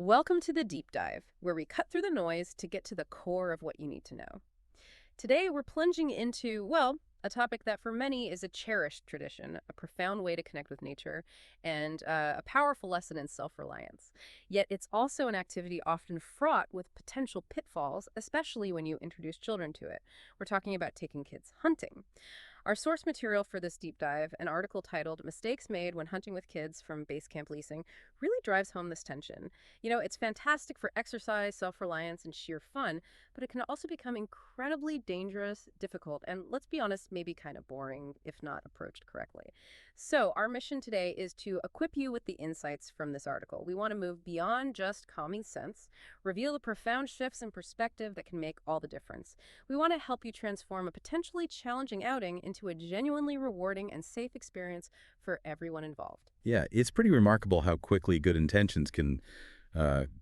Welcome to the Deep Dive, where we cut through the noise to get to the core of what you need to know. Today, we're plunging into, well, a topic that for many is a cherished tradition, a profound way to connect with nature, and a powerful lesson in self-reliance. Yet it's also an activity often fraught with potential pitfalls, especially when you introduce children to it. We're talking about taking kids hunting. Our source material for this deep dive, an article titled Mistakes Made When Hunting with Kids from Basecamp Leasing, really drives home this tension. It's fantastic for exercise, self-reliance, and sheer fun, but it can also become incredibly dangerous, difficult, and let's be honest, maybe kind of boring if not approached correctly. So our mission today is to equip you with the insights from this article. We want to move beyond just common sense, reveal the profound shifts in perspective that can make all the difference. We want to help you transform a potentially challenging outing into a genuinely rewarding and safe experience for everyone involved. Yeah, it's pretty remarkable how quickly good intentions can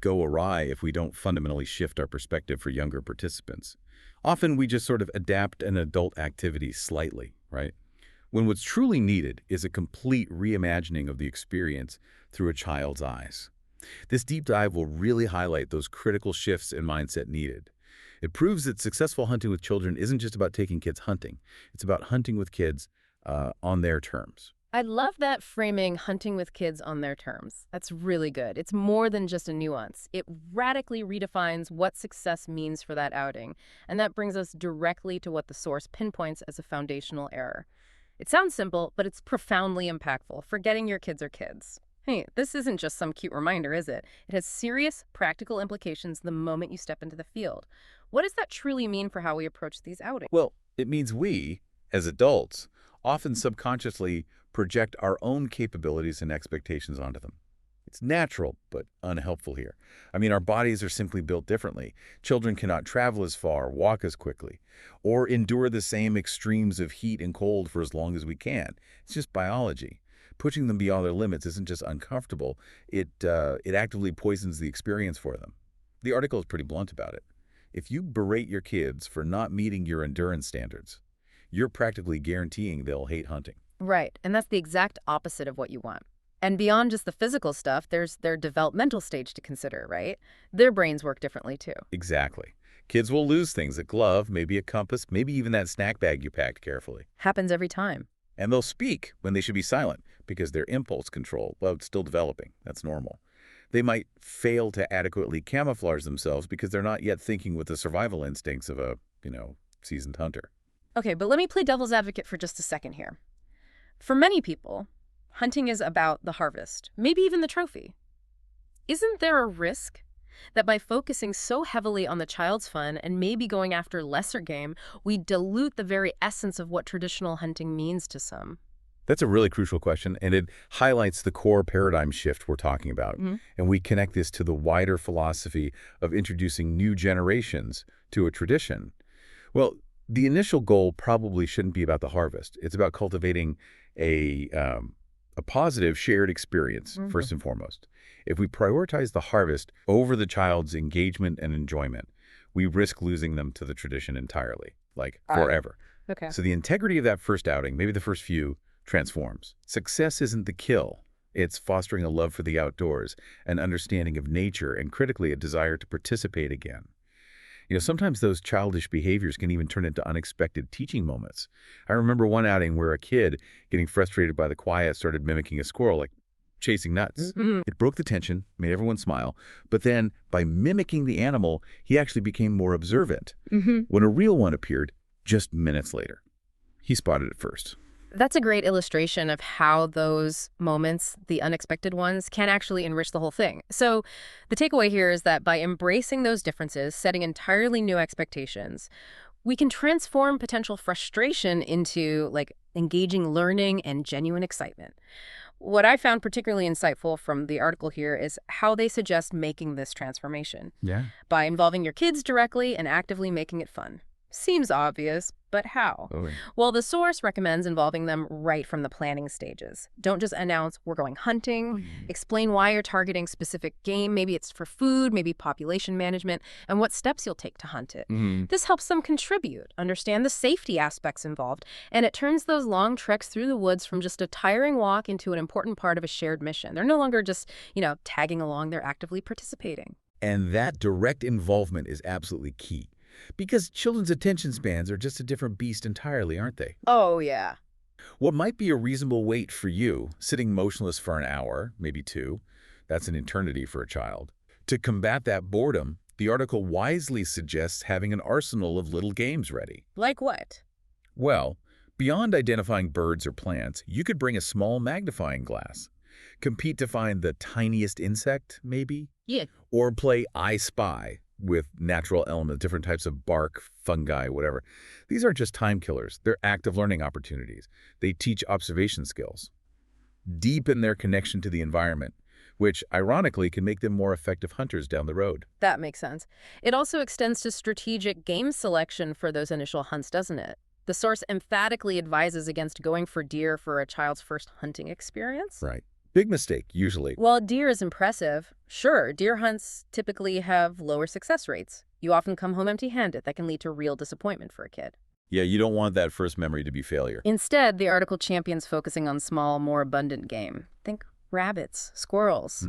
go awry if we don't fundamentally shift our perspective for younger participants. Often we just sort of adapt an adult activity slightly, right? When what's truly needed is a complete reimagining of the experience through a child's eyes. This deep dive will really highlight those critical shifts in mindset needed. It proves that successful hunting with children isn't just about taking kids hunting. It's about hunting with kids on their terms. I love that framing, hunting with kids on their terms. That's really good. It's more than just a nuance. It radically redefines what success means for that outing. And that brings us directly to what the source pinpoints as a foundational error. It sounds simple, but it's profoundly impactful. Forgetting your kids are kids. Hey, this isn't just some cute reminder, is it? It has serious practical implications the moment you step into the field. What does that truly mean for how we approach these outings? Well, it means we, as adults, often subconsciously project our own capabilities and expectations onto them. It's natural, but unhelpful here. I mean, our bodies are simply built differently. Children cannot travel as far, walk as quickly, or endure the same extremes of heat and cold for as long as we can. It's just biology. Pushing them beyond their limits isn't just uncomfortable, it actively poisons the experience for them. The article is pretty blunt about it. If you berate your kids for not meeting your endurance standards, you're practically guaranteeing they'll hate hunting. Right, and that's the exact opposite of what you want. And beyond just the physical stuff, there's their developmental stage to consider, right? Their brains work differently too. Exactly. Kids will lose things, a glove, maybe a compass, maybe even that snack bag you packed carefully. Happens every time. And they'll speak when they should be silent because their impulse control, well, it's still developing. That's normal. They might fail to adequately camouflage themselves because they're not yet thinking with the survival instincts of a, seasoned hunter. Okay, but let me play devil's advocate for just a second here. For many people, hunting is about the harvest, maybe even the trophy. Isn't there a risk that by focusing so heavily on the child's fun and maybe going after lesser game, we dilute the very essence of what traditional hunting means to some? That's a really crucial question, and it highlights the core paradigm shift we're talking about. And we connect this to the wider philosophy of introducing new generations to a tradition. Well, the initial goal probably shouldn't be about the harvest. It's about cultivating a positive shared experience, first and foremost. If we prioritize the harvest over the child's engagement and enjoyment, we risk losing them to the tradition entirely, like forever. Okay. So the integrity of that first outing, maybe the first few, transforms. Success isn't the kill. It's fostering a love for the outdoors, an understanding of nature, and critically, a desire to participate again. Sometimes those childish behaviors can even turn into unexpected teaching moments. I remember one outing where a kid, getting frustrated by the quiet, started mimicking a squirrel, like chasing nuts. It broke the tension, made everyone smile, but then by mimicking the animal, he actually became more observant. When a real one appeared, just minutes later, he spotted it first. That's a great illustration of how those moments, the unexpected ones, can actually enrich the whole thing. So the takeaway here is that by embracing those differences, setting entirely new expectations, we can transform potential frustration into engaging learning and genuine excitement. What I found particularly insightful from the article here is how they suggest making this transformation Yeah. by involving your kids directly and actively making it fun. Seems obvious, but how? Oh, yeah. Well, the source recommends involving them right from the planning stages. Don't just announce, we're going hunting. Explain why you're targeting specific game. Maybe it's for food, maybe population management, and what steps you'll take to hunt it. Mhm. This helps them contribute, understand the safety aspects involved, and it turns those long treks through the woods from just a tiring walk into an important part of a shared mission. They're no longer just, tagging along, they're actively participating. And that direct involvement is absolutely key. Because children's attention spans are just a different beast entirely, aren't they? Oh, yeah. What might be a reasonable wait for you, sitting motionless for an hour, maybe two, that's an eternity for a child. To combat that boredom, the article wisely suggests having an arsenal of little games ready. Like what? Well, beyond identifying birds or plants, you could bring a small magnifying glass. Compete to find the tiniest insect, maybe? Yeah. Or play I Spy with natural elements, different types of bark, fungi, whatever. These aren't just time killers. They're active learning opportunities. They teach observation skills, deepen their connection to the environment, which ironically can make them more effective hunters down the road. That makes sense. It also extends to strategic game selection for those initial hunts, doesn't it? The source emphatically advises against going for deer for a child's first hunting experience. Right. Big mistake, usually. While deer is impressive, sure, deer hunts typically have lower success rates. You often come home empty-handed. That can lead to real disappointment for a kid. Yeah, you don't want that first memory to be failure. Instead, the article champions focusing on small, more abundant game. Think rabbits, squirrels.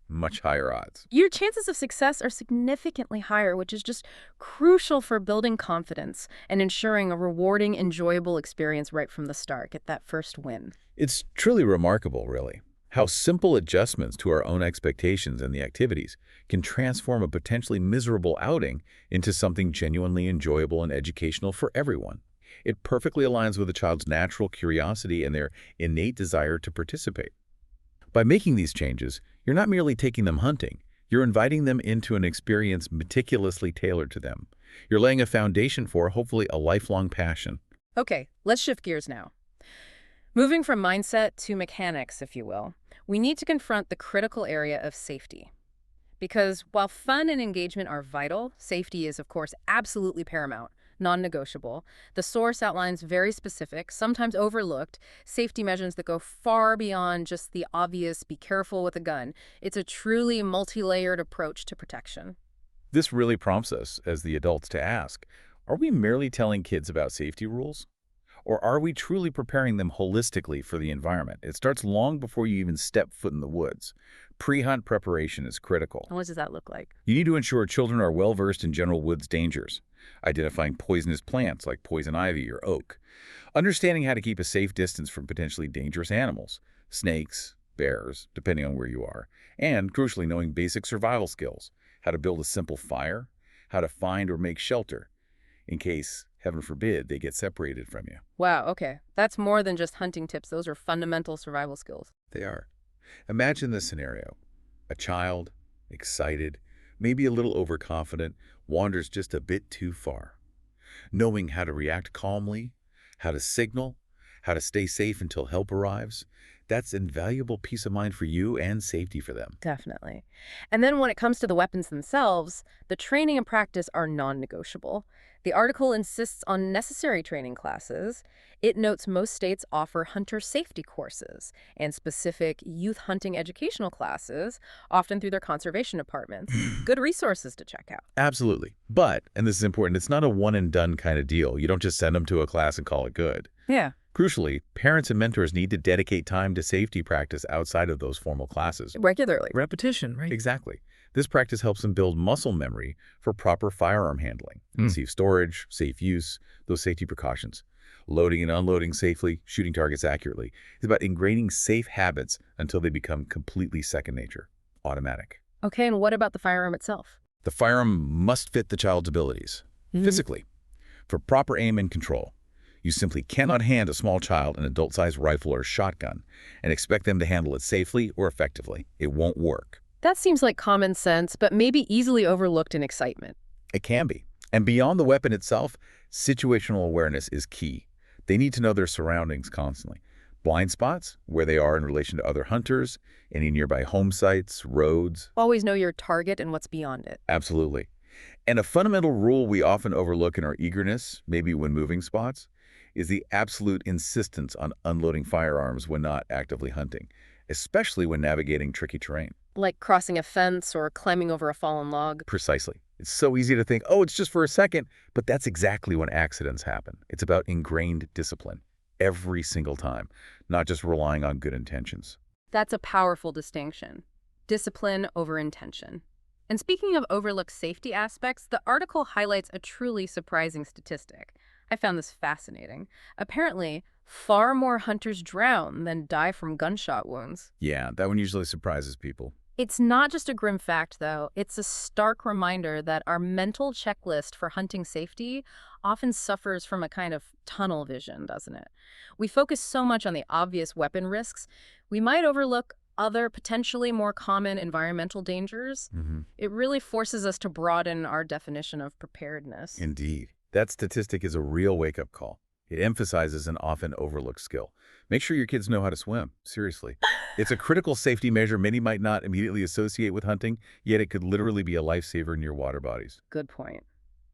Much higher odds. Your chances of success are significantly higher, which is just crucial for building confidence and ensuring a rewarding, enjoyable experience right from the start. Get that first win. It's truly remarkable, really, how simple adjustments to our own expectations and the activities can transform a potentially miserable outing into something genuinely enjoyable and educational for everyone. It perfectly aligns with a child's natural curiosity and their innate desire to participate. By making these changes, you're not merely taking them hunting, you're inviting them into an experience meticulously tailored to them. You're laying a foundation for, hopefully, a lifelong passion. Okay, let's shift gears now. Moving from mindset to mechanics, if you will, we need to confront the critical area of safety. Because while fun and engagement are vital, safety is, of course, absolutely paramount, non-negotiable. The source outlines very specific, sometimes overlooked, safety measures that go far beyond just the obvious be careful with a gun. It's a truly multi-layered approach to protection. This really prompts us, as the adults, to ask, are we merely telling kids about safety rules? Or are we truly preparing them holistically for the environment? It starts long before you even step foot in the woods. Pre-hunt preparation is critical. And what does that look like? You need to ensure children are well-versed in general woods dangers, identifying poisonous plants like poison ivy or oak, understanding how to keep a safe distance from potentially dangerous animals, snakes, bears, depending on where you are, and, crucially, knowing basic survival skills, how to build a simple fire, how to find or make shelter, in case, heaven forbid, they get separated from you. Wow, okay. That's more than just hunting tips. Those are fundamental survival skills. They are. Imagine this scenario. A child, excited, maybe a little overconfident, wanders just a bit too far. Knowing how to react calmly, how to signal, how to stay safe until help arrives, that's invaluable peace of mind for you and safety for them. Definitely. And then when it comes to the weapons themselves, the training and practice are non-negotiable. The article insists on necessary training classes. It notes most states offer hunter safety courses and specific youth hunting educational classes, often through their conservation departments. Good resources to check out. Absolutely. But, and this is important, it's not a one-and-done kind of deal. You don't just send them to a class and call it good. Yeah. Crucially, parents and mentors need to dedicate time to safety practice outside of those formal classes. Regularly. Repetition, right? Exactly. This practice helps them build muscle memory for proper firearm handling, safe storage, safe use, those safety precautions. Loading and unloading safely, shooting targets accurately. It's about ingraining safe habits until they become completely second nature, automatic. Okay, and what about the firearm itself? The firearm must fit the child's abilities, physically, for proper aim and control. You simply cannot hand a small child an adult-sized rifle or shotgun and expect them to handle it safely or effectively. It won't work. That seems like common sense, but maybe easily overlooked in excitement. It can be. And beyond the weapon itself, situational awareness is key. They need to know their surroundings constantly. Blind spots, where they are in relation to other hunters, any nearby home sites, roads. Always know your target and what's beyond it. Absolutely. And a fundamental rule we often overlook in our eagerness, maybe when moving spots, is the absolute insistence on unloading firearms when not actively hunting, especially when navigating tricky terrain. Like crossing a fence or climbing over a fallen log. Precisely. It's so easy to think, oh, it's just for a second, but that's exactly when accidents happen. It's about ingrained discipline every single time, not just relying on good intentions. That's a powerful distinction. Discipline over intention. And speaking of overlooked safety aspects, the article highlights a truly surprising statistic. I found this fascinating. Apparently, far more hunters drown than die from gunshot wounds. Yeah, that one usually surprises people. It's not just a grim fact, though. It's a stark reminder that our mental checklist for hunting safety often suffers from a kind of tunnel vision, doesn't it? We focus so much on the obvious weapon risks, we might overlook other potentially more common environmental dangers. It really forces us to broaden our definition of preparedness. Indeed. That statistic is a real wake-up call. It emphasizes an often overlooked skill. Make sure your kids know how to swim. Seriously. It's a critical safety measure many might not immediately associate with hunting, yet it could literally be a lifesaver in your water bodies. Good point.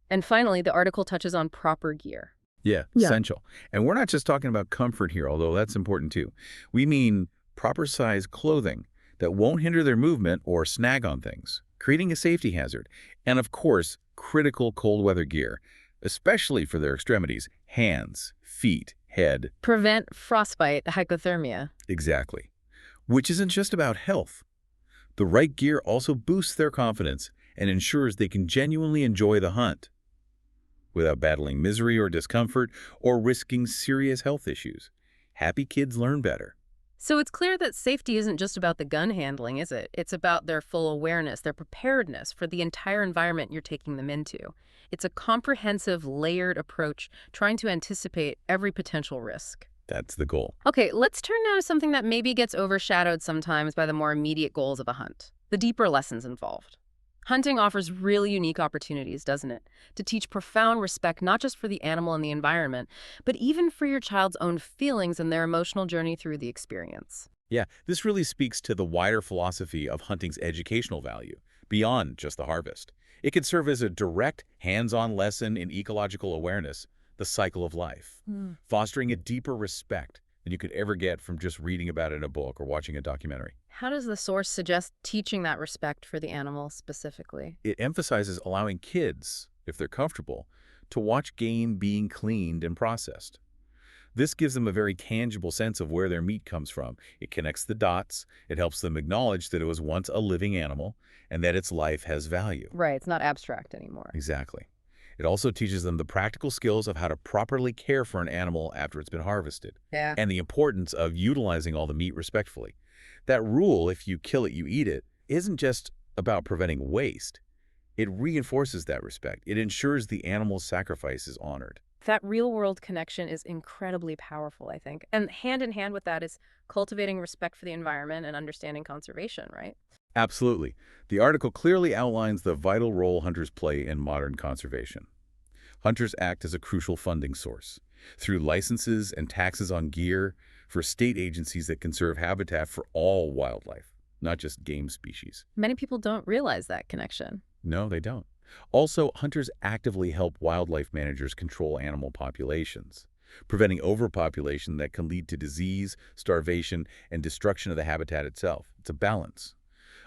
And finally, the article touches on proper gear. Yeah, essential. And we're not just talking about comfort here, although that's important too. We mean proper size clothing that won't hinder their movement or snag on things, creating a safety hazard. And of course, critical cold weather gear, especially for their extremities, hands, feet, head. Prevent frostbite, hypothermia. Exactly. Which isn't just about health. The right gear also boosts their confidence and ensures they can genuinely enjoy the hunt without battling misery or discomfort or risking serious health issues. Happy kids learn better. So it's clear that safety isn't just about the gun handling, is it? It's about their full awareness, their preparedness for the entire environment you're taking them into. It's a comprehensive, layered approach trying to anticipate every potential risk. That's the goal. Okay, let's turn now to something that maybe gets overshadowed sometimes by the more immediate goals of a hunt, the deeper lessons involved. Hunting offers really unique opportunities, doesn't it? To teach profound respect not just for the animal and the environment, but even for your child's own feelings and their emotional journey through the experience. Yeah, this really speaks to the wider philosophy of hunting's educational value, beyond just the harvest. It could serve as a direct, hands-on lesson in ecological awareness, the cycle of life, fostering a deeper respect than you could ever get from just reading about it in a book or watching a documentary. How does the source suggest teaching that respect for the animal specifically? It emphasizes allowing kids, if they're comfortable, to watch game being cleaned and processed. This gives them a very tangible sense of where their meat comes from. It connects the dots. It helps them acknowledge that it was once a living animal and that its life has value. Right, it's not abstract anymore. Exactly. It also teaches them the practical skills of how to properly care for an animal after it's been harvested, and the importance of utilizing all the meat respectfully. That rule, if you kill it, you eat it, isn't just about preventing waste. It reinforces that respect. It ensures the animal's sacrifice is honored. That real-world connection is incredibly powerful, I think. And hand in hand with that is cultivating respect for the environment and understanding conservation, right? Absolutely. The article clearly outlines the vital role hunters play in modern conservation. Hunters act as a crucial funding source through licenses and taxes on gear for state agencies that conserve habitat for all wildlife, not just game species. Many people don't realize that connection. No, they don't. Also, hunters actively help wildlife managers control animal populations, preventing overpopulation that can lead to disease, starvation, and destruction of the habitat itself. It's a balance.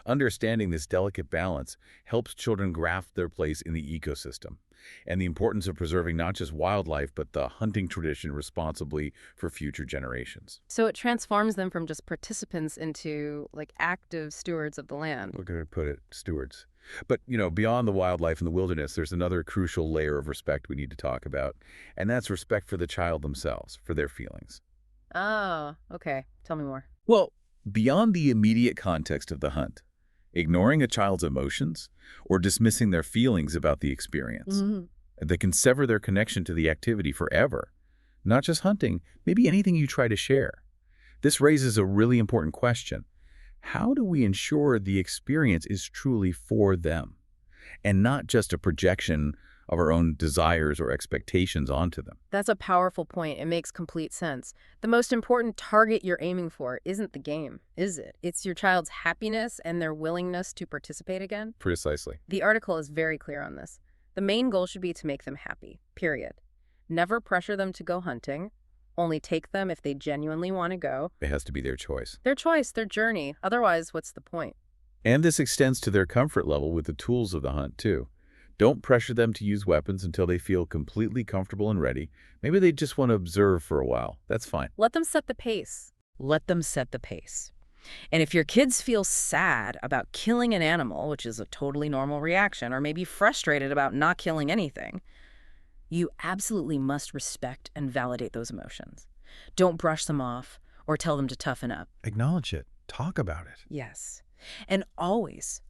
Understanding this delicate balance helps children grasp their place in the ecosystem and the importance of preserving not just wildlife, but the hunting tradition responsibly for future generations. So it transforms them from just participants into, like, active stewards of the land. We're going to put it, stewards. But, beyond the wildlife and the wilderness, there's another crucial layer of respect we need to talk about, and that's respect for the child themselves, for their feelings. Oh, okay. Tell me more. Well, beyond the immediate context of the hunt, ignoring a child's emotions or dismissing their feelings about the experience, they can sever their connection to the activity forever. Not just hunting, maybe anything you try to share. This raises a really important question. How do we ensure the experience is truly for them and not just a projection of our own desires or expectations onto them. That's a powerful point. It makes complete sense. The most important target you're aiming for isn't the game, is it? It's your child's happiness and their willingness to participate again. Precisely. The article is very clear on this. The main goal should be to make them happy, period. Never pressure them to go hunting. Only take them if they genuinely want to go. It has to be their choice. Their choice, their journey. Otherwise, what's the point? And this extends to their comfort level with the tools of the hunt, too. Don't pressure them to use weapons until they feel completely comfortable and ready. Maybe they just want to observe for a while. That's fine. Let them set the pace. Let them set the pace. And if your kids feel sad about killing an animal, which is a totally normal reaction, or maybe frustrated about not killing anything, you absolutely must respect and validate those emotions. Don't brush them off or tell them to toughen up. Acknowledge it. Talk about it. Yes. And always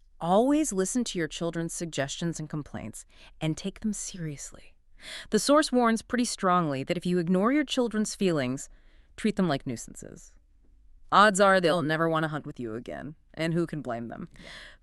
listen to your children's suggestions and complaints and take them seriously. The source warns pretty strongly that if you ignore your children's feelings, treat them like nuisances. Odds are they'll never want to hunt with you again, and who can blame them?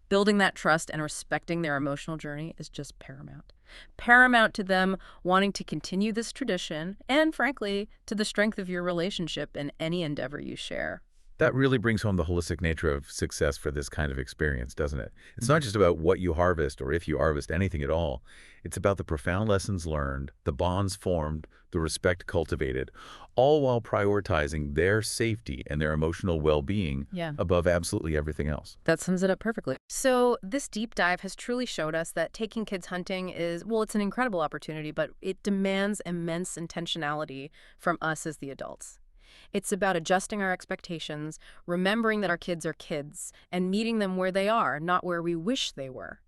Building that trust and respecting their emotional journey is just paramount. Paramount to them wanting to continue this tradition and, frankly, to the strength of your relationship in any endeavor you share. That really brings home the holistic nature of success for this kind of experience, doesn't it? It's not just about what you harvest or if you harvest anything at all. It's about the profound lessons learned, the bonds formed, the respect cultivated, all while prioritizing their safety and their emotional well-being above absolutely everything else. That sums it up perfectly. So this deep dive has truly showed us that taking kids hunting is, well, it's an incredible opportunity, but it demands immense intentionality from us as the adults. It's about adjusting our expectations, remembering that our kids are kids, and meeting them where they are, not where we wish they were.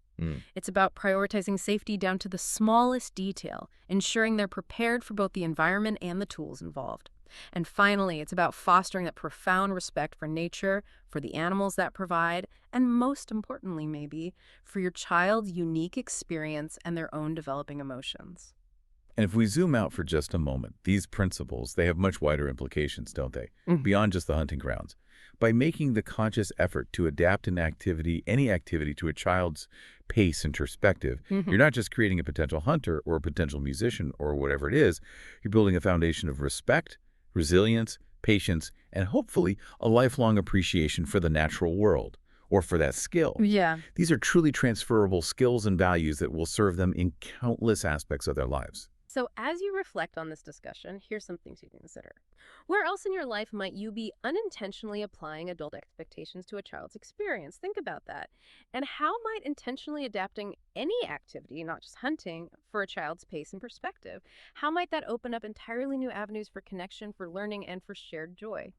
It's about prioritizing safety down to the smallest detail, ensuring they're prepared for both the environment and the tools involved. And finally, it's about fostering that profound respect for nature, for the animals that provide, and most importantly, maybe, for your child's unique experience and their own developing emotions. And if we zoom out for just a moment, these principles, they have much wider implications, don't they? Beyond just the hunting grounds. By making the conscious effort to adapt any activity to a child's pace and perspective, you're not just creating a potential hunter or a potential musician or whatever it is, you're building a foundation of respect, resilience, patience, and hopefully a lifelong appreciation for the natural world or for that skill. Yeah. These are truly transferable skills and values that will serve them in countless aspects of their lives. So as you reflect on this discussion, here's some things you can consider. Where else in your life might you be unintentionally applying adult expectations to a child's experience? Think about that. And how might intentionally adapting any activity, not just hunting, for a child's pace and perspective? How might that open up entirely new avenues for connection, for learning, and for shared joy?